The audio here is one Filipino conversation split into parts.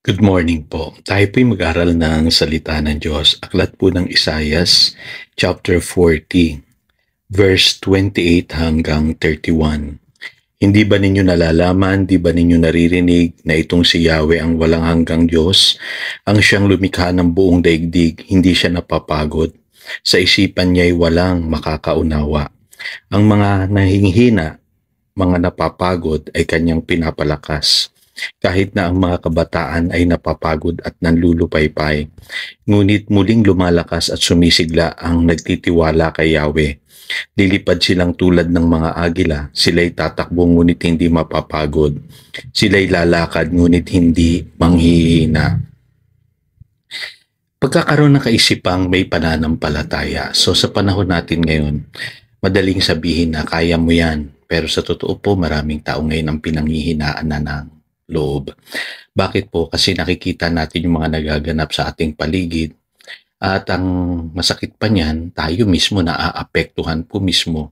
Good morning po. Tayo po'y mag-aral ng salita ng Diyos. Aklat po ng Isaias, chapter 40, verse 28 hanggang 31. Hindi ba ninyo nalalaman, di ba ninyo naririnig na itong si Yahweh ang walang hanggang Diyos, ang siyang lumikha ng buong daigdig, hindi siya napapagod. Sa isipan niya'y walang makakaunawa. Ang mga nahinghina, mga napapagod ay kanyang pinapalakas. Kahit na ang mga kabataan ay napapagod at nanlulupaypay, ngunit muling lumalakas at sumisigla ang nagtitiwala kay Yahweh. Lilipad silang tulad ng mga agila, sila'y tatakbo ngunit hindi mapapagod. Sila'y lalakad ngunit hindi manghihina. Pagkakaroon ng kaisipang may pananampalataya. So sa panahon natin ngayon, madaling sabihin na kaya mo yan. Pero sa totoo po, maraming tao ngayon ang pinanghihinaan na ng loob. Bakit po? Kasi nakikita natin yung mga nagaganap sa ating paligid at ang masakit pa niyan, tayo mismo naaapektuhan po mismo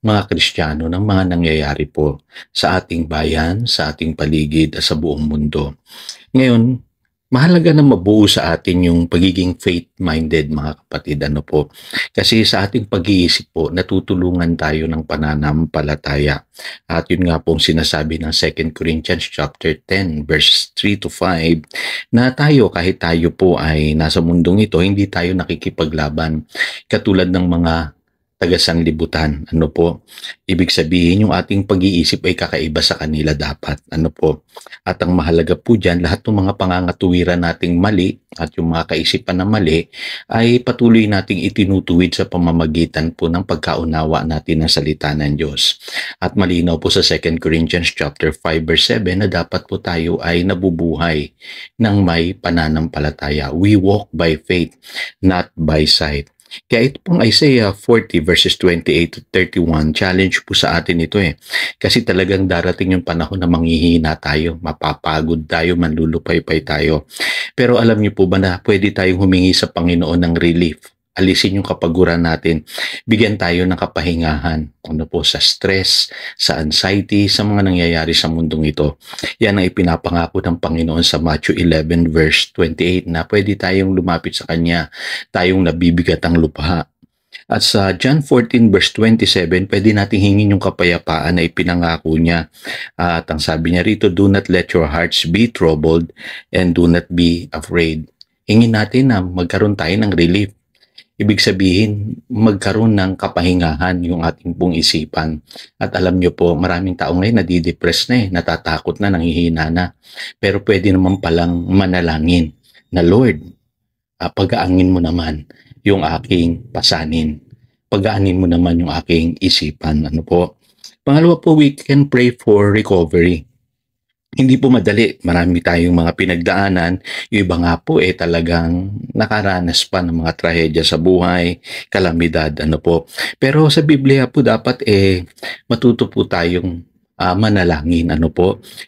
mga Kristiyano ng mga nangyayari po sa ating bayan, sa ating paligid at sa buong mundo. Ngayon, mahalaga na mabuo sa atin yung pagiging faith-minded mga kapatid. Po? Kasi sa ating pag-iisip po, natutulungan tayo ng pananampalataya. At yun nga pong sinasabi ng 2 Corinthians chapter 10 verse 3 to 5 na tayo kahit tayo po ay nasa mundong ito, hindi tayo nakikipaglaban katulad ng mga taga-sanlibutan. Ibig sabihin yung ating pag-iisip ay kakaiba sa kanila dapat. At ang mahalaga po dyan, lahat ng mga pangangatuwiran nating mali at yung mga kaisipan na mali ay patuloy nating itinutuwid sa pamamagitan po ng pagkaunawa natin ng salita ng Diyos. At malinaw po sa 2 Corinthians chapter 5 verse 7 na dapat po tayo ay nabubuhay ng may pananampalataya. We walk by faith, not by sight. Kaya ito pong Isaiah 40 verses 28 to 31, challenge po sa atin ito Kasi talagang darating yung panahon na manghihina tayo, mapapagod tayo, manlulupaypay tayo. Pero alam niyo po ba na pwede tayong humingi sa Panginoon ng relief? Alisin yung kapaguran natin. Bigyan tayo ng kapahingahan. Sa stress, sa anxiety, sa mga nangyayari sa mundong ito. Yan ang ipinapangako ng Panginoon sa Matthew 11 verse 28 na pwede tayong lumapit sa Kanya, tayong nabibigat ang lupa. At sa John 14 verse 27, pwede nating hingin yung kapayapaan na ipinangako niya. At ang sabi niya rito, do not let your hearts be troubled and do not be afraid. Hingin natin na magkaroon tayo ng relief. Ibig sabihin, magkaroon ng kapahingahan yung ating pong isipan. At alam nyo po, maraming tao ngayon nadidepress na natatakot na, nanghihina na. Pero pwede naman palang manalangin na Lord, pag-aangin mo naman yung aking pasanin. Pag-aanin mo naman yung aking isipan. Pangalawa po, we can pray for recovery. Hindi po madali. Marami tayong mga pinagdaanan. Yung iba nga po talagang nakaranas pa ng mga trahedya sa buhay, kalamidad, Pero sa Biblia po dapat matuto po tayong manalangin,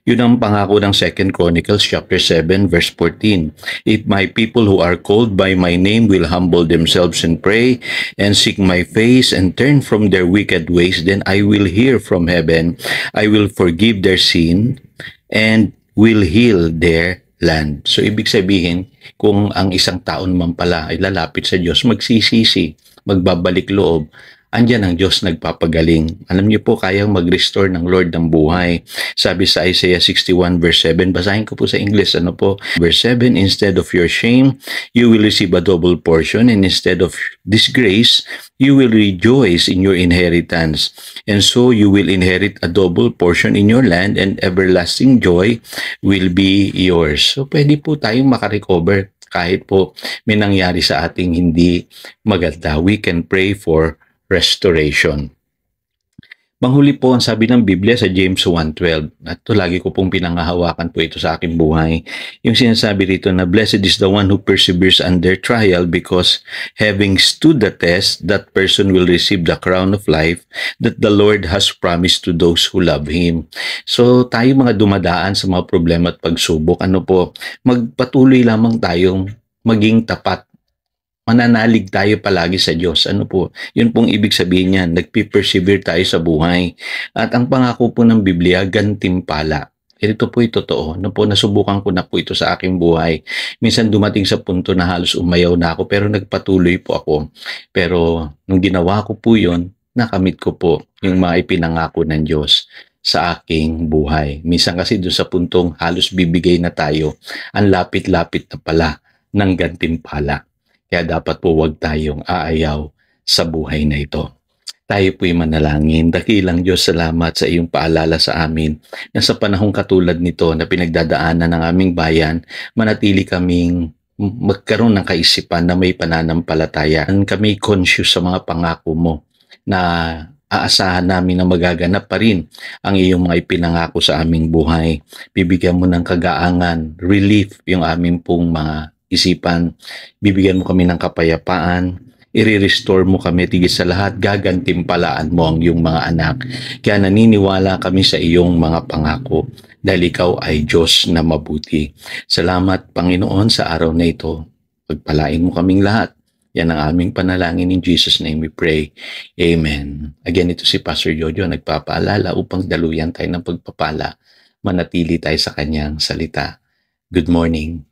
Yun ang pangako ng 2 Chronicles chapter 7 verse 14. If my people who are called by my name will humble themselves and pray and seek my face and turn from their wicked ways, then I will hear from heaven. I will forgive their sin and will heal their land. So, ibig sabihin, kung ang isang tao naman pala ay lalapit sa Diyos, magsisisi, magbabalik loob, andyan ang Diyos nagpapagaling. Alam niyo po, kayang mag-restore ng Lord ng buhay. Sabi sa Isaiah 61 verse 7, basahin ko po sa English, Verse 7, instead of your shame, you will receive a double portion, and instead of disgrace, you will rejoice in your inheritance. And so you will inherit a double portion in your land, and everlasting joy will be yours. So pwede po tayong makarecover kahit po may nangyari sa ating hindi maganda. We can pray for restoration. Manghuli po ang sabi ng Biblia sa James 1:12. At ito lagi ko pong pinangahawakan po ito sa aking buhay. Yung sinasabi rito na blessed is the one who perseveres under trial, because having stood the test, that person will receive the crown of life that the Lord has promised to those who love Him. So tayo mga dumadaan sa mga problema at pagsubok, magpatuloy lamang tayong maging tapat. Mananalig tayo palagi sa Diyos. Yun pong ibig sabihin niyan. Nagpipersevere tayo sa buhay. At ang pangako po ng Biblia, gantimpala. Ito po'y totoo, nasubukan ko na po ito sa aking buhay. Minsan dumating sa punto na halos umayaw na ako pero nagpatuloy po ako. Pero nung ginawa ko po 'yun, nakamit ko po yung mga ipinangako ng Diyos sa aking buhay. Minsan kasi do'n sa puntong halos bibigay na tayo, ang lapit-lapit na pala ng gantimpala. Kaya dapat po 'wag tayong aayaw sa buhay na ito. Tayo po'y manalangin. Dakilang Diyos, salamat sa iyong paalala sa amin na sa panahong katulad nito na pinagdadaanan ng aming bayan, manatili kaming magkaroon ng kaisipan na may pananampalataya. Kami conscious sa mga pangako mo na aasahan namin na magaganap pa rin ang iyong mga ipinangako sa aming buhay. Bibigyan mo ng kagaangan, relief yung aming pong mga isipan. Bibigyan mo kami ng kapayapaan, i-restore mo kami, tigit sa lahat, gagantimpalaan mo ang iyong mga anak. Kaya naniniwala kami sa iyong mga pangako dahil ikaw ay Diyos na mabuti. Salamat, Panginoon, sa araw na ito. Pagpalain mo kaming lahat. Yan ang aming panalangin. In Jesus' name we pray. Amen. Again, ito si Pastor Jojo nagpapaalala upang daluyan tayo ng pagpapala. Manatili tayo sa kanyang salita. Good morning.